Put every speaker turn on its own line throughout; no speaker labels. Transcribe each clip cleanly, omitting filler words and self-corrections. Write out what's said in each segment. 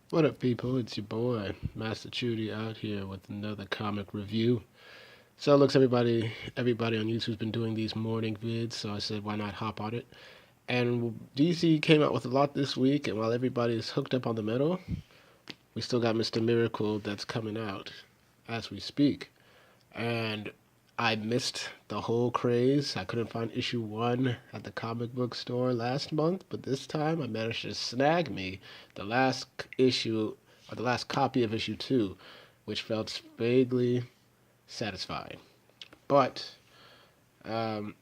What up, people? It's your boy, Master Chudy, out here with another comic review. So it looks everybody on YouTube's been doing these morning vids, so I said why not hop on it. And DC came out with a lot this week, and while everybody's hooked up on the metal, we still got Mr. Miracle that's coming out as we speak. And I missed the whole craze. I couldn't find issue one at the comic book store last month, but this time I managed to snag me the last issue, or the last copy of issue two, which felt vaguely satisfying. But um,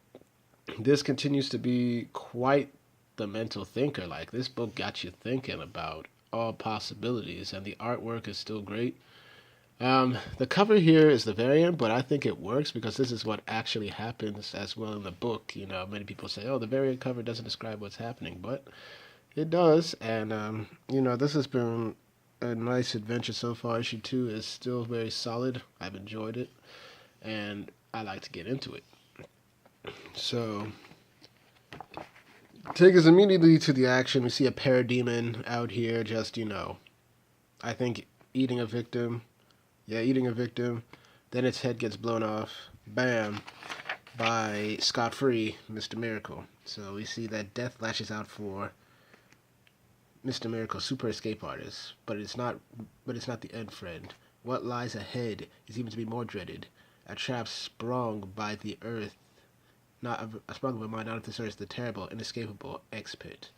this continues to be quite the mental thinker. Like, this book got you thinking about all possibilities, and the artwork is still great. The cover here is the variant, but I think it works because this is what actually happens as well in the book. You know, many people say, oh, the variant cover doesn't describe what's happening, but it does. And, this has been a nice adventure so far. Issue 2 is still very solid. I've enjoyed it, and I like to get into it. So, take us immediately to the action. We see a parademon out here just, I think eating a victim. Yeah, eating a victim. Then its head gets blown off. Bam. By Scott Free, Mr. Miracle. So we see that death lashes out for Mr. Miracle, super escape artist. But it's not the end, friend. What lies ahead is even to be more dreaded. A trap sprung by the earth. Not sprung by mind, not of this earth, the terrible, inescapable X-Pit.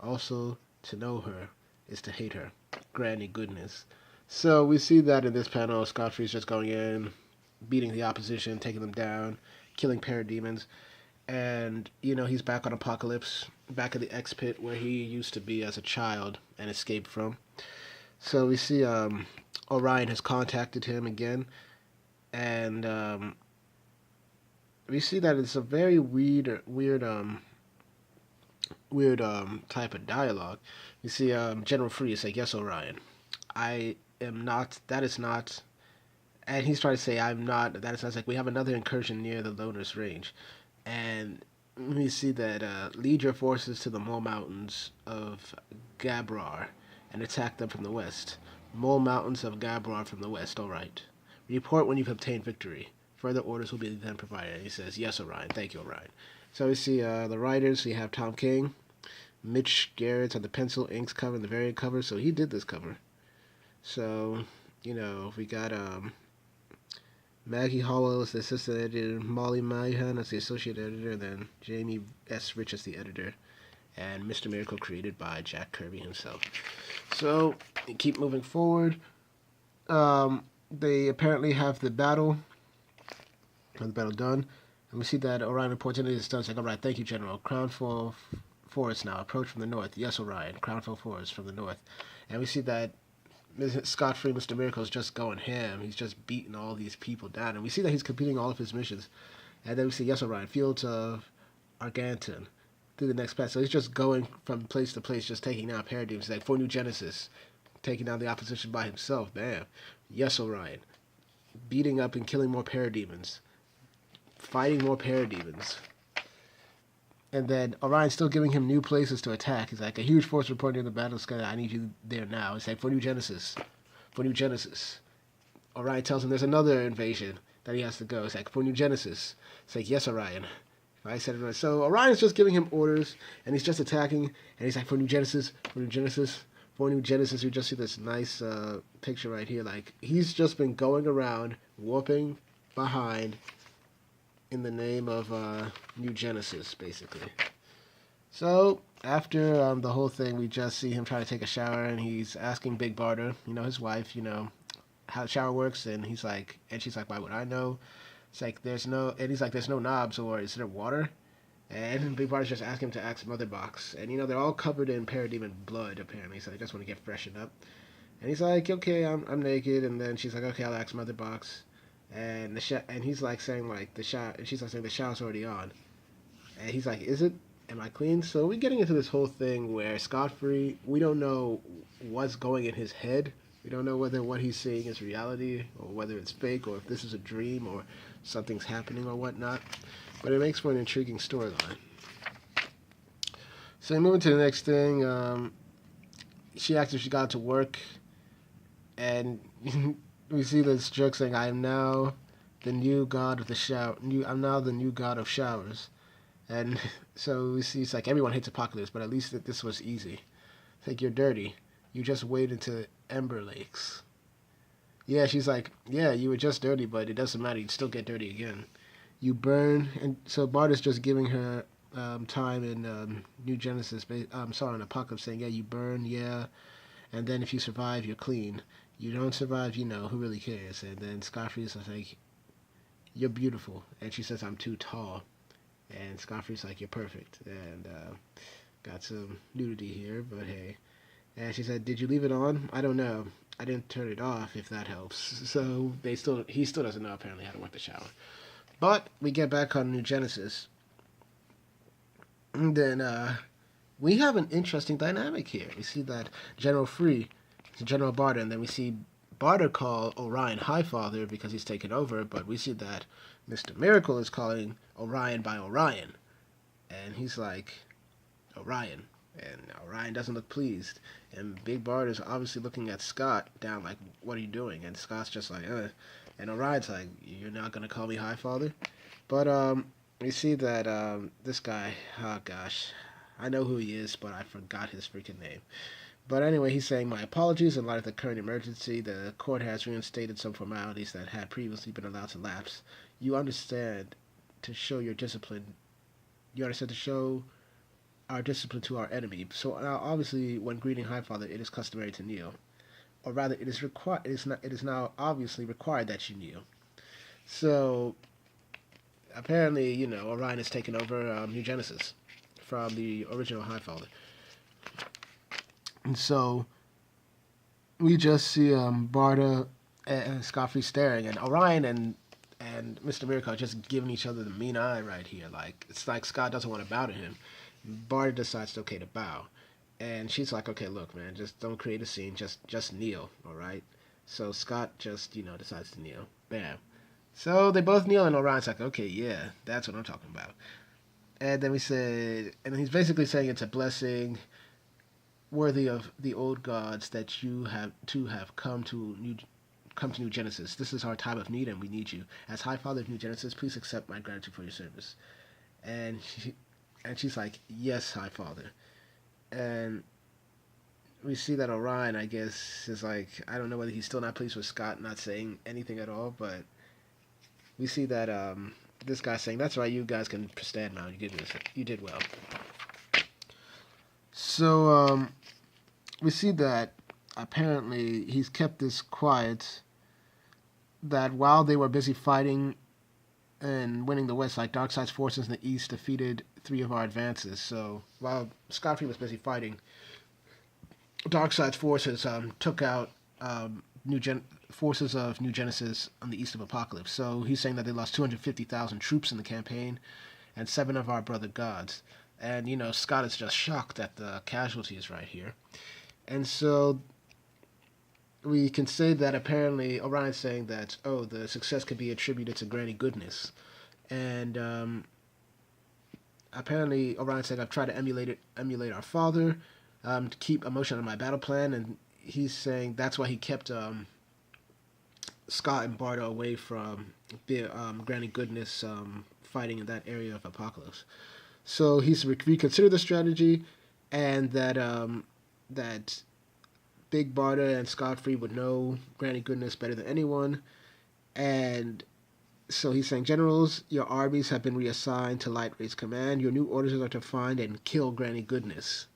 Also, to know her is to hate her. Granny goodness. So we see that in this panel, Scott Free's just going in, beating the opposition, taking them down, killing parademons, and he's back on Apocalypse, back at the X Pit where he used to be as a child and escaped from. So we see Orion has contacted him again, and we see that it's a very weird type of dialogue. You see General Free say, "Yes, Orion, I am not. That is not." And he's trying to say, "I'm not." That is not. It's like we have another incursion near the Loner's Range, and we see that lead your forces to the Mole Mountains of Gabrar and attack them from the west. Mole Mountains of Gabrar from the west. All right. Report when you've obtained victory. Further orders will be then provided. And he says, "Yes, Orion. Thank you, Orion." So we see the writers. We have Tom King, Mitch Garrett's on the pencil inks cover and the variant cover. So he did this cover. So, we got Maggie Howell as the assistant editor, Molly Mayhan as the associate editor, and then Jamie S. Rich as the editor, and Mr. Miracle created by Jack Kirby himself. So, keep moving forward. They apparently have the battle done, and we see that Orion reports into his stuff saying, "All right, thank you, General. Crownfall Forest now. Approach from the north. Yes, Orion. Crownfall Forest from the north." And we see that Scott Free, Mr. Miracle, is just going ham. He's just beating all these people down. And we see that he's completing all of his missions. And then we see, "Yes, Orion, Fields of Arganton through the next path." So he's just going from place to place, just taking down parademons. Like for New Genesis, taking down the opposition by himself. Bam. "Yes, Orion, beating up and killing more parademons. Fighting more parademons." And then Orion's still giving him new places to attack. He's like, "A huge force reporting in the battle sky. I need you there now." He's like, "For New Genesis. For New Genesis." Orion tells him there's another invasion that he has to go. It's like, "For New Genesis." It's like, "Yes, Orion." I said it right. So Orion's just giving him orders, and he's just attacking. And he's like, "For New Genesis. For New Genesis. For New Genesis." You just see this nice picture right here. Like, he's just been going around, warping behind in the name of New Genesis, basically. So after the whole thing, we just see him trying to take a shower, and he's asking Big Barter, his wife, how the shower works, and she's like, "Why would I know?" It's like and he's like, "There's no knobs, or is there water?" And Big Barter's just asking him to ask Mother Box, and they're all covered in parademon blood apparently, so they just want to get freshened up. And he's like, "Okay, I'm naked," and then she's like, "Okay, I'll ask Mother Box." And and he's like saying like the shower, and she's like saying the shower's already on, and he's like, "Is it? Am I clean?" So we're getting into this whole thing where Scott Free, we don't know what's going in his head. We don't know whether what he's seeing is reality or whether it's fake or if this is a dream or something's happening or whatnot. But it makes for an intriguing storyline. So moving to the next thing, she acts if she got to work, and we see this joke saying, "I am now the new god of the shower. I'm now the new god of showers." And so we see it's like everyone hates Apocalypse, but at least this was easy. It's like, you're dirty. You just wade into Ember Lakes. Yeah, she's like, yeah, you were just dirty, but it doesn't matter. You'd still get dirty again. You burn, and so Bart is just giving her time in New Genesis. Sorry, in Apocalypse, saying, yeah, you burn, yeah, and then if you survive, you're clean. You don't survive, who really cares? And then Scarface is like, you're beautiful, and she says, I'm too tall, and Scarface's like, you're perfect, and got some nudity here, but hey. And she said, did you leave it on? I don't know. I didn't turn it off, if that helps. So he still doesn't know apparently how to work the shower. But we get back on New Genesis. And then we have an interesting dynamic here. We see that General Free to General Barter, and then we see Barter call Orion Highfather because he's taken over, but we see that Mr. Miracle is calling Orion by Orion. And he's like, Orion. And Orion doesn't look pleased. And Big Barter's obviously looking at Scott down like, what are you doing? And Scott's just like, And Orion's like, you're not going to call me Highfather? But we see that this guy, oh gosh, I know who he is, but I forgot his freaking name. But anyway, he's saying, my apologies. In light of the current emergency, the court has reinstated some formalities that had previously been allowed to lapse. You understand to show your discipline. You understand to show our discipline to our enemy. So now, obviously, when greeting Highfather, it is customary to kneel, or rather, it is required. It is now obviously required that you kneel. So apparently, Orion has taken over New Genesis from the original Highfather, and so we just see Barda and Scarface staring, and Orion and Mr. Miracle are just giving each other the mean eye right here. Like, it's like Scott doesn't want to bow to him. Barda decides okay to bow, and she's like, okay, look, man, just don't create a scene, just kneel, all right? So Scott just decides to kneel. Bam. So they both kneel, and Orion's like, okay, yeah, that's what I'm talking about. And then we said, and he's basically saying it's a blessing worthy of the old gods that you have come to New Genesis. This is our time of need, and we need you. As Highfather of New Genesis, please accept my gratitude for your service. And she's like, yes, Highfather. And we see that Orion, I guess, is like, I don't know whether he's still not pleased with Scott not saying anything at all, but we see that this guy's saying, that's right, you guys can stand now. You did well. So we see that apparently he's kept this quiet, that while they were busy fighting and winning the West, like Darkseid's forces in the East defeated 3 of our advances. So while Scarface was busy fighting, Darkseid's forces took out forces of New Genesis on the east of Apocalypse. So he's saying that they lost 250,000 troops in the campaign and 7 of our brother gods. And, Scott is just shocked at the casualties right here. And so we can say that apparently Orion's saying that, the success could be attributed to Granny Goodness. And apparently Orion's saying, I've tried to emulate our father, to keep emotion on my battle plan. And he's saying that's why he kept Scott and Bardo away from Granny Goodness fighting in that area of Apocalypse. So he's reconsidered the strategy, and that that Big Barda and Scott Free would know Granny Goodness better than anyone. And so he's saying, generals, your armies have been reassigned to Light Ray's command. Your new orders are to find and kill Granny Goodness.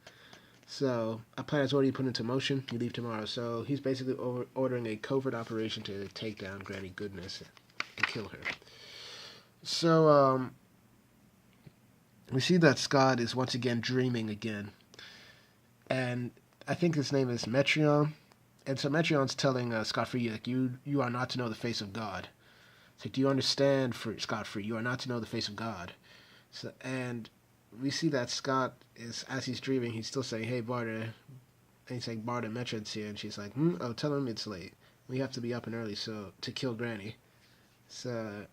So a plan is already put into motion. You leave tomorrow. So he's basically ordering a covert operation to take down Granny Goodness and kill her. So we see that Scott is once again dreaming again. And I think his name is Metreon. And so Metreon's telling Scott Free, like, you are not to know the face of God. It's like, do you understand, Scott Free? You are not to know the face of God. So, and we see that Scott is, as he's dreaming, he's still saying, hey, Barda. And he's saying, Barda, Metreon's here. And she's like, oh, tell him it's late. We have to be up and early to kill Granny. So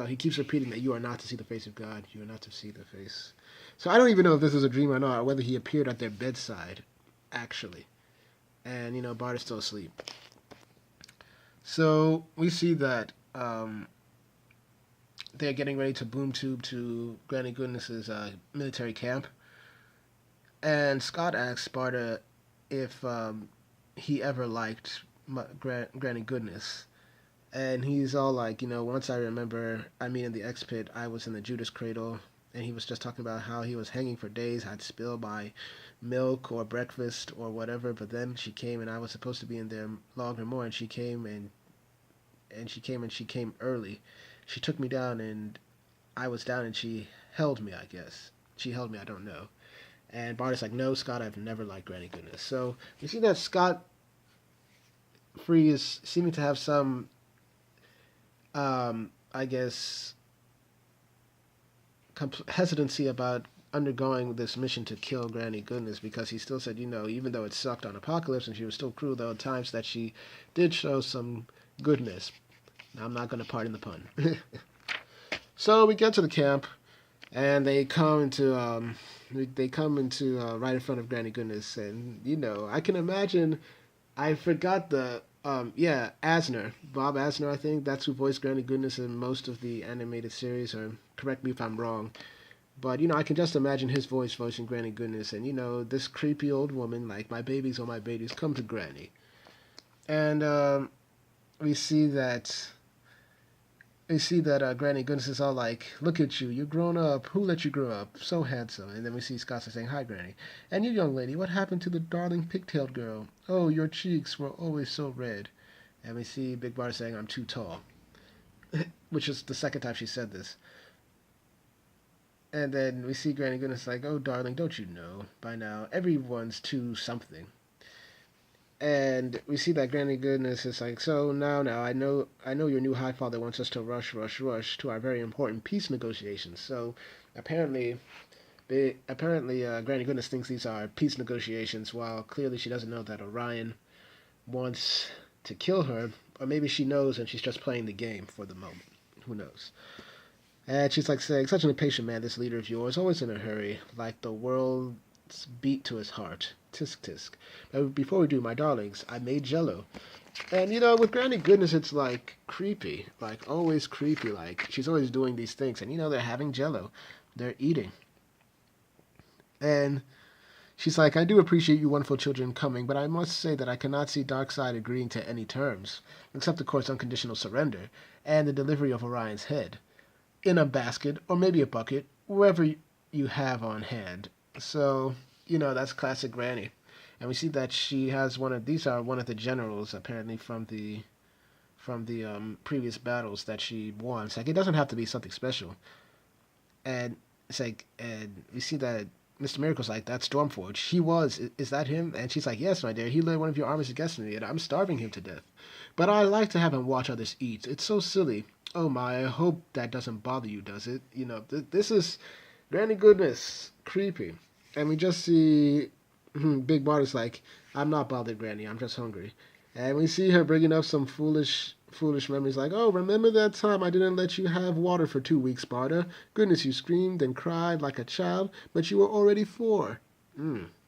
he keeps repeating that you are not to see the face of God. You are not to see the face. So I don't even know if this is a dream or not, or whether he appeared at their bedside, actually. and Bart is still asleep. So we see that they're getting ready to boom tube to Granny Goodness's military camp, and Scott asks Sparta if he ever liked Granny Goodness. And he's all like, once I remember, in the X Pit, I was in the Judas Cradle, and he was just talking about how he was hanging for days, I'd spill my milk or breakfast or whatever, but then she came and I was supposed to be in there longer more, and she came and she came early. She took me down and I was down and she held me, I guess. She held me, I don't know. And Bart is like, no, Scott, I've never liked Granny Goodness. So you see that Scott Free is seeming to have some, I guess, hesitancy about undergoing this mission to kill Granny Goodness, because he still said, even though it sucked on Apocalypse and she was still cruel, there were times that she did show some goodness. Now, I'm not going to pardon the pun. So we get to the camp, and they come into right in front of Granny Goodness, and I can imagine. I forgot the Asner, Bob Asner, I think that's who voiced Granny Goodness in most of the animated series. Or correct me if I'm wrong, but I can just imagine his voice voicing Granny Goodness, and this creepy old woman like, my babies, oh my babies, come to Granny, and we see that. We see that Granny Goodness is all like, look at you, you're grown up. Who let you grow up? So handsome. And then we see Scott saying, hi, Granny. And you, young lady, what happened to the darling pigtailed girl? Oh, your cheeks were always so red. And we see Big Bart saying, I'm too tall. Which is the second time she said this. And then we see Granny Goodness like, oh, darling, don't you know? By now, everyone's too something. And we see that Granny Goodness is like, so now, I know your new High Father wants us to rush to our very important peace negotiations. So apparently, Granny Goodness thinks these are peace negotiations, while clearly she doesn't know that Orion wants to kill her, or maybe she knows and she's just playing the game for the moment. Who knows? And she's like saying, such an impatient man, this leader of yours, always in a hurry, like the world's beat to his heart. Tisk tisk. But before we do, my darlings, I made Jello. And with Granny Goodness, it's like creepy, like always creepy. Like she's always doing these things, and they're having Jello, they're eating, and she's like, I do appreciate you wonderful children coming, but I must say that I cannot see Darkseid agreeing to any terms, except of course unconditional surrender and the delivery of Orion's head in a basket or maybe a bucket, wherever you have on hand. So that's classic Granny. And we see that she has one of the generals apparently from the previous battles that she won. It's like it doesn't have to be something special. And it's like, and we see that Mr. Miracle's like, that's Stormforge. Is that him? And she's like, yes, my dear. He led one of your armies against me, and I'm starving him to death. But I like to have him watch others eat. It's so silly. Oh my, I hope that doesn't bother you, does it? This is Granny Goodness. Creepy. And we just see Big Bart is like, I'm not bothered, Granny. I'm just hungry. And we see her bringing up some foolish memories like, oh, remember that time I didn't let you have water for 2 weeks, Sparta? Goodness, you screamed and cried like a child, but you were already 4.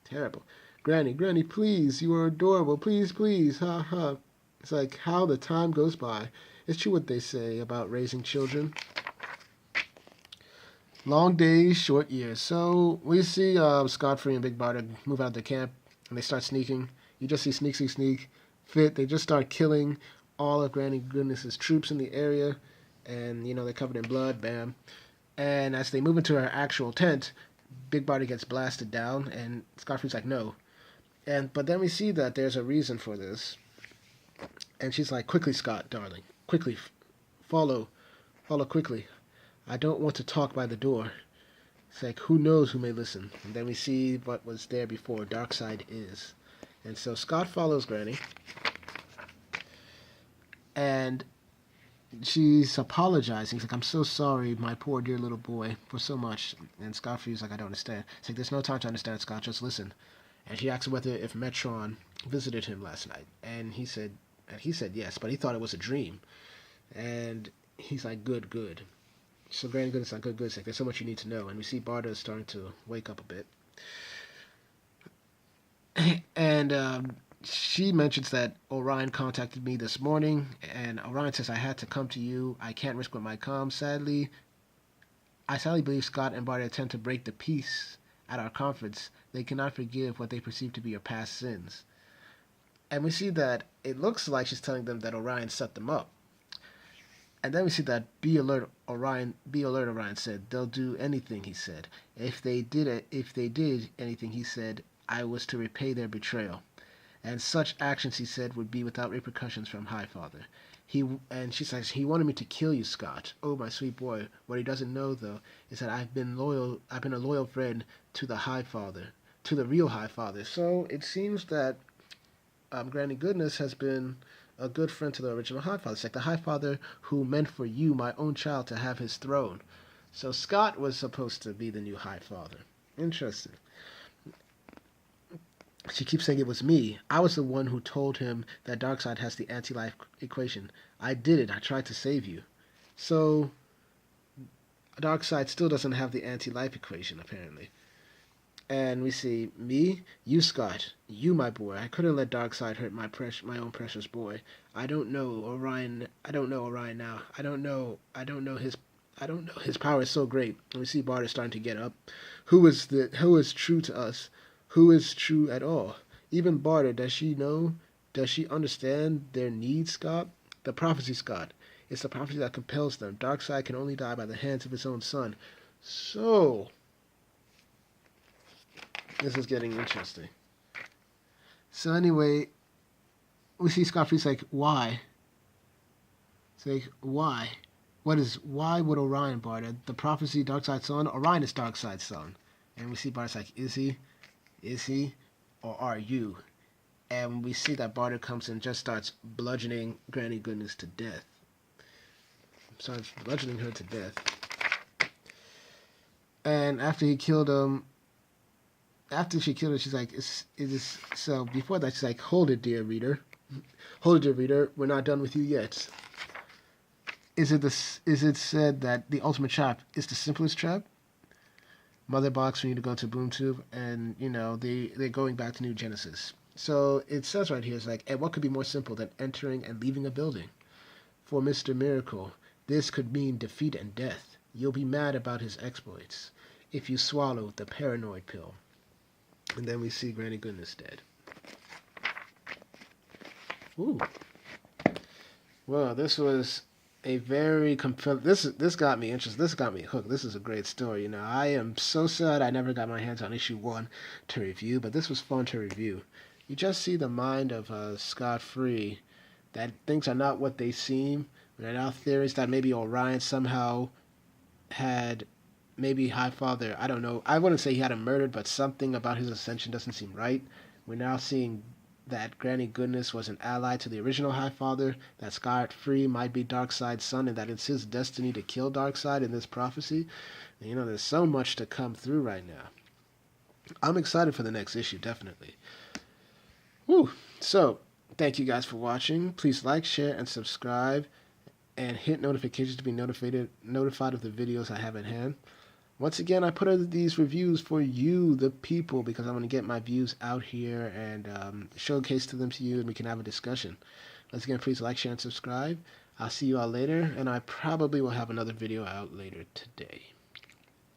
Terrible. Granny, please, you are adorable. Please, please, ha ha. It's like how the time goes by. It's true what they say about raising children. Long days, short years. So we see Scott Free and Big Barda move out of the camp, and they start sneaking. You just see sneak, fit. They just start killing all of Granny Goodness's troops in the area, and they're covered in blood. Bam. And as they move into her actual tent, Big Barda gets blasted down, and Scott Free's like, no. But then we see that there's a reason for this, and she's like, quickly, Scott, darling, quickly, follow quickly. I don't want to talk by the door. It's like, who knows who may listen. And then we see what was there before, Darkseid is. And so Scott follows Granny. And she's apologizing. She's like, I'm so sorry, my poor dear little boy, for so much. And Scott feels like, I don't understand. It's like, there's no time to understand, Scott, just listen. And she asks whether if Metron visited him last night. And he said yes, but he thought it was a dream. And he's like, good. So Granny Goodness like, good. It's like, there's so much you need to know. And we see Barda is starting to wake up a bit. And she mentions that Orion contacted me this morning, and Orion says I had to come to you. I can't risk with my comms. I sadly believe Scott and Barty attempt to break the peace at our conference. They cannot forgive what they perceive to be your past sins. And we see that it looks like she's telling them that Orion set them up. And then we see that be alert, Orion said. They'll do anything, he said. If they did anything, he said, I was to repay their betrayal. And such actions, he said, would be without repercussions from Highfather. She says, he wanted me to kill you, Scott. Oh, my sweet boy. What he doesn't know, though, is that I've been a loyal friend to the Highfather, to the real Highfather. So it seems that Granny Goodness has been a good friend to the original Highfather. It's like the Highfather who meant for you, my own child, to have his throne. So Scott was supposed to be the new Highfather. Interesting. She keeps saying it was me. I was the one who told him that Darkseid has the anti-life equation. I did it. I tried to save you. So Darkseid still doesn't have the anti-life equation, apparently. And we see me, you, Scott, you, my boy. I couldn't let Darkseid hurt my own precious boy. I don't know Orion now. I don't know his power is so great. And we see Barter starting to get up. Who is true to us? Who is true at all? Even Barter, does she know? Does she understand their needs, Scott? The prophecy, Scott. It's the prophecy that compels them. Darkseid can only die by the hands of his own son. So, this is getting interesting. So anyway, we see Scott Free's like, why? It's like, why? Why would Orion, Barter? The prophecy, Darkseid's son? Orion is Darkseid's son. And we see Barter's like, is he? Is he? Or are you? And we see that Barter comes and just starts bludgeoning Granny Goodness to death. Starts bludgeoning her to death. And after she killed her, she's like, so before that, she's like, hold it, dear reader. Hold it, dear reader. We're not done with you yet. Is it said that the ultimate trap is the simplest trap? Mother Box for you to go to BoomTube, and they're going back to New Genesis. So it says right here, it's like, and what could be more simple than entering and leaving a building? For Mr. Miracle, this could mean defeat and death. You'll be mad about his exploits if you swallow the paranoid pill. And then we see Granny Goodness dead. Ooh. Well, this was a very compelling. This got me interested. This got me hooked. This is a great story. I am so sad I never got my hands on issue 1 to review, but this was fun to review. You just see the mind of Scott Free, that things are not what they seem. There are now theories that maybe Orion somehow had, maybe Highfather, I don't know. I wouldn't say he had him murdered, but something about his ascension doesn't seem right. We're now seeing that Granny Goodness was an ally to the original Highfather, that Scott Free might be Darkseid's son, and that it's his destiny to kill Darkseid in this prophecy. There's so much to come through right now. I'm excited for the next issue, definitely. Woo! So, thank you guys for watching. Please like, share, and subscribe, and hit notifications to be notified of the videos I have at hand. Once again, I put out these reviews for you, the people, because I want to get my views out here and showcase them to you, and we can have a discussion. Once again, please like, share, and subscribe. I'll see you all later, and I probably will have another video out later today.